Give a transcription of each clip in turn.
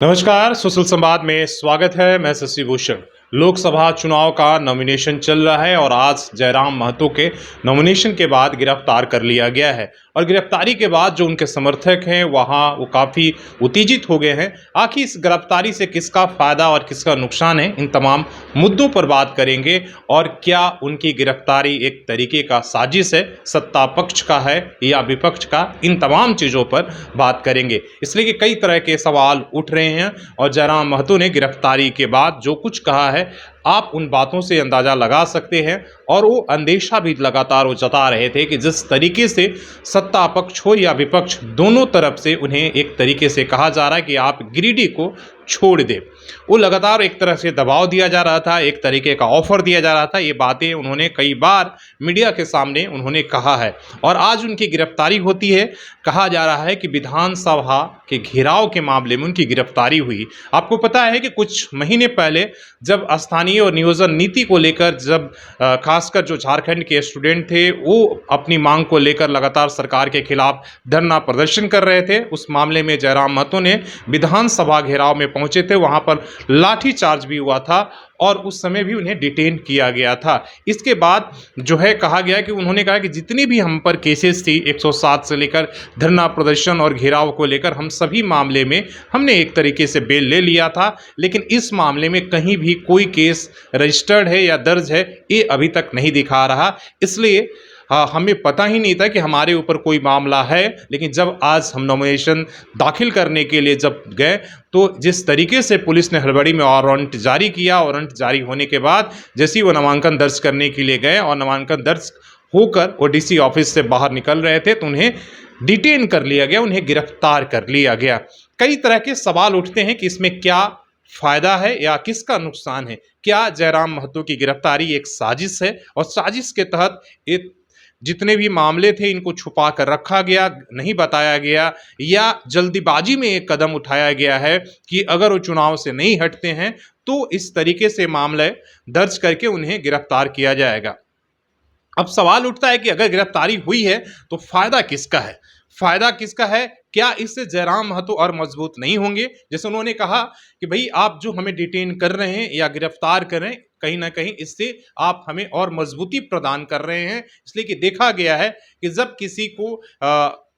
नमस्कार, सुशील संवाद में स्वागत है। मैं शशि भूषण। लोकसभा चुनाव का नॉमिनेशन चल रहा है और आज जयराम महतो के नॉमिनेशन के बाद गिरफ्तार कर लिया गया है और गिरफ्तारी के बाद जो उनके समर्थक हैं वहाँ वो काफ़ी उत्तेजित हो गए हैं। आखिर इस गिरफ्तारी से किसका फायदा और किसका नुकसान है, इन तमाम मुद्दों पर बात करेंगे। और क्या उनकी गिरफ्तारी एक तरीके का साजिश है, सत्ता पक्ष का है या विपक्ष का, इन तमाम चीज़ों पर बात करेंगे। इसलिए कि कई तरह के सवाल उठ रहे हैं और जयराम महतो ने गिरफ्तारी के बाद जो कुछ कहा है आप उन बातों से अंदाजा लगा सकते हैं। और वो अंदेशा भी लगातार वो जता रहे थे कि जिस तरीके से सत्ता पक्ष हो या विपक्ष, दोनों तरफ से उन्हें एक तरीके से कहा जा रहा है कि आप गिरिडीह को छोड़ दें। वो लगातार एक तरह से दबाव दिया जा रहा था, एक तरीके का ऑफर दिया जा रहा था। ये बातें उन्होंने कई बार मीडिया के सामने उन्होंने कहा है और आज उनकी गिरफ्तारी होती है। कहा जा रहा है कि विधानसभा के घेराव के मामले में उनकी गिरफ्तारी हुई। आपको पता है कि कुछ महीने पहले जब स्थानीय और नियोजन नीति को लेकर जब खासकर जो झारखंड के स्टूडेंट थे वो अपनी मांग को लेकर लगातार सरकार के खिलाफ धरना प्रदर्शन कर रहे थे, उस मामले में जयराम महतो ने विधानसभा घेराव में पहुंचे थे। वहां पर लाठीचार्ज भी हुआ था और उस समय भी उन्हें डिटेन किया गया था। इसके बाद जो है कहा गया कि उन्होंने कहा कि जितनी भी हम पर केसेस थी 107 से लेकर धरना प्रदर्शन और घेराव को लेकर, हम सभी मामले में हमने एक तरीके से बेल ले लिया था, लेकिन इस मामले में कहीं भी कोई केस रजिस्टर्ड है या दर्ज है ये अभी तक नहीं दिखा रहा। इसलिए हमें पता ही नहीं था कि हमारे ऊपर कोई मामला है। लेकिन जब आज हम नॉमिनेशन दाखिल करने के लिए जब गए तो जिस तरीके से पुलिस ने हड़बड़ी में वारंट जारी किया, वारंट जारी होने के बाद जैसे ही वो नामांकन दर्ज करने के लिए गए और नामांकन दर्ज होकर वो डीसी ऑफिस से बाहर निकल रहे थे तो उन्हें डिटेन कर लिया गया, उन्हें गिरफ्तार कर लिया गया। कई तरह के सवाल उठते हैं कि इसमें क्या फायदा है या किसका नुकसान है। क्या जयराम महतो की गिरफ्तारी एक साजिश है और साजिश के तहत एक जितने भी मामले थे इनको छुपा कर रखा गया, नहीं बताया गया, या जल्दीबाजी में एक कदम उठाया गया है कि अगर वो चुनाव से नहीं हटते हैं तो इस तरीके से मामले दर्ज करके उन्हें गिरफ्तार किया जाएगा। अब सवाल उठता है कि अगर गिरफ्तारी हुई है तो फायदा किसका है, फायदा किसका है? क्या इससे जयराम महतो और मजबूत नहीं होंगे? जैसे उन्होंने कहा कि भाई आप जो हमें डिटेन कर रहे हैं या गिरफ्तार कर रहे हैं, कहीं ना कहीं इससे आप हमें और मजबूती प्रदान कर रहे हैं। इसलिए कि देखा गया है कि जब किसी को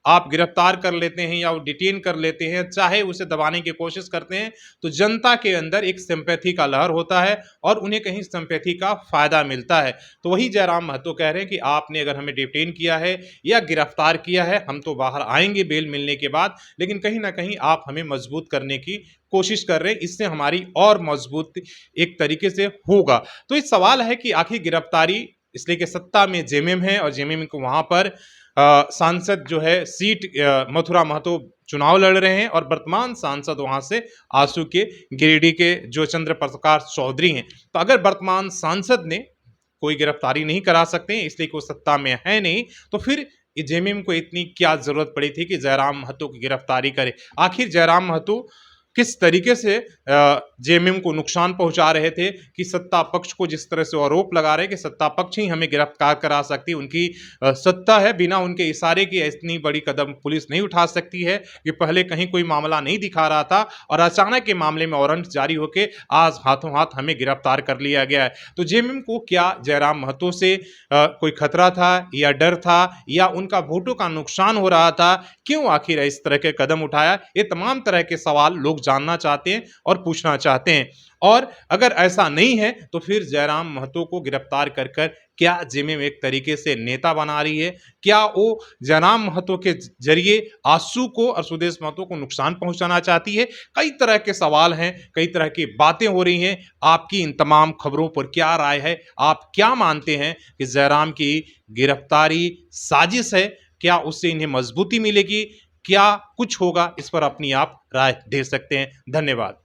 आप गिरफ्तार कर लेते हैं या वो डिटेन कर लेते हैं, चाहे उसे दबाने की कोशिश करते हैं, तो जनता के अंदर एक सिंपैथी का लहर होता है और उन्हें कहीं सिंपैथी का फायदा मिलता है। तो वही जयराम महतो कह रहे हैं कि आपने अगर हमें डिटेन किया है या गिरफ्तार किया है, हम तो बाहर आएंगे बेल मिलने के बाद, लेकिन कहीं ना कहीं आप हमें मजबूत करने की कोशिश कर रहे हैं, इससे हमारी और मजबूत एक तरीके से होगा। तो ये सवाल है कि आखिर गिरफ्तारी, इसलिए कि सत्ता में जेएमएम है और जेएमएम को वहां पर सांसद जो है सीट मथुरा महतो चुनाव लड़ रहे हैं और वर्तमान सांसद वहां से आंसू के गिरिडीह के जो चंद्र प्रकाश चौधरी हैं। तो अगर वर्तमान सांसद ने कोई गिरफ्तारी नहीं करा सकते हैं इसलिए कि वो सत्ता में है नहीं, तो फिर जेएमएम को इतनी क्या जरूरत पड़ी थी कि जयराम महतो की गिरफ्तारी करे? आखिर जयराम महतो किस तरीके से जेएमएम को नुकसान पहुंचा रहे थे कि सत्ता पक्ष को जिस तरह से आरोप लगा रहे कि सत्ता पक्ष ही हमें गिरफ्तार करा सकती, उनकी सत्ता है, बिना उनके इशारे की इतनी बड़ी कदम पुलिस नहीं उठा सकती है कि पहले कहीं कोई मामला नहीं दिखा रहा था और अचानक के मामले में वारंट जारी होकर आज हाथों हाथ हमें गिरफ्तार कर लिया गया है। तो जेएमएम को क्या जयराम महतो से कोई खतरा था या डर था या उनका वोटों का नुकसान हो रहा था? क्यों आखिर इस तरह के कदम उठाया? ये तमाम तरह के सवाल लोग जानना चाहते हैं और पूछना चाहते हैं। और अगर ऐसा नहीं है तो फिर जयराम महतो को गिरफ्तार कर कर क्या जेएमएम एक तरीके से नेता बना रही है? क्या वो जयराम महतो के जरिए आंसू को और सुदेश महतो को नुकसान पहुंचाना चाहती है? कई तरह के सवाल हैं, कई तरह की बातें हो रही हैं। आपकी इन तमाम खबरों पर क्या राय है? आप क्या मानते हैं कि जयराम की गिरफ्तारी साजिश है? क्या उससे इन्हें मजबूती मिलेगी? क्या कुछ होगा? इस पर अपनी आप राय दे सकते हैं। धन्यवाद।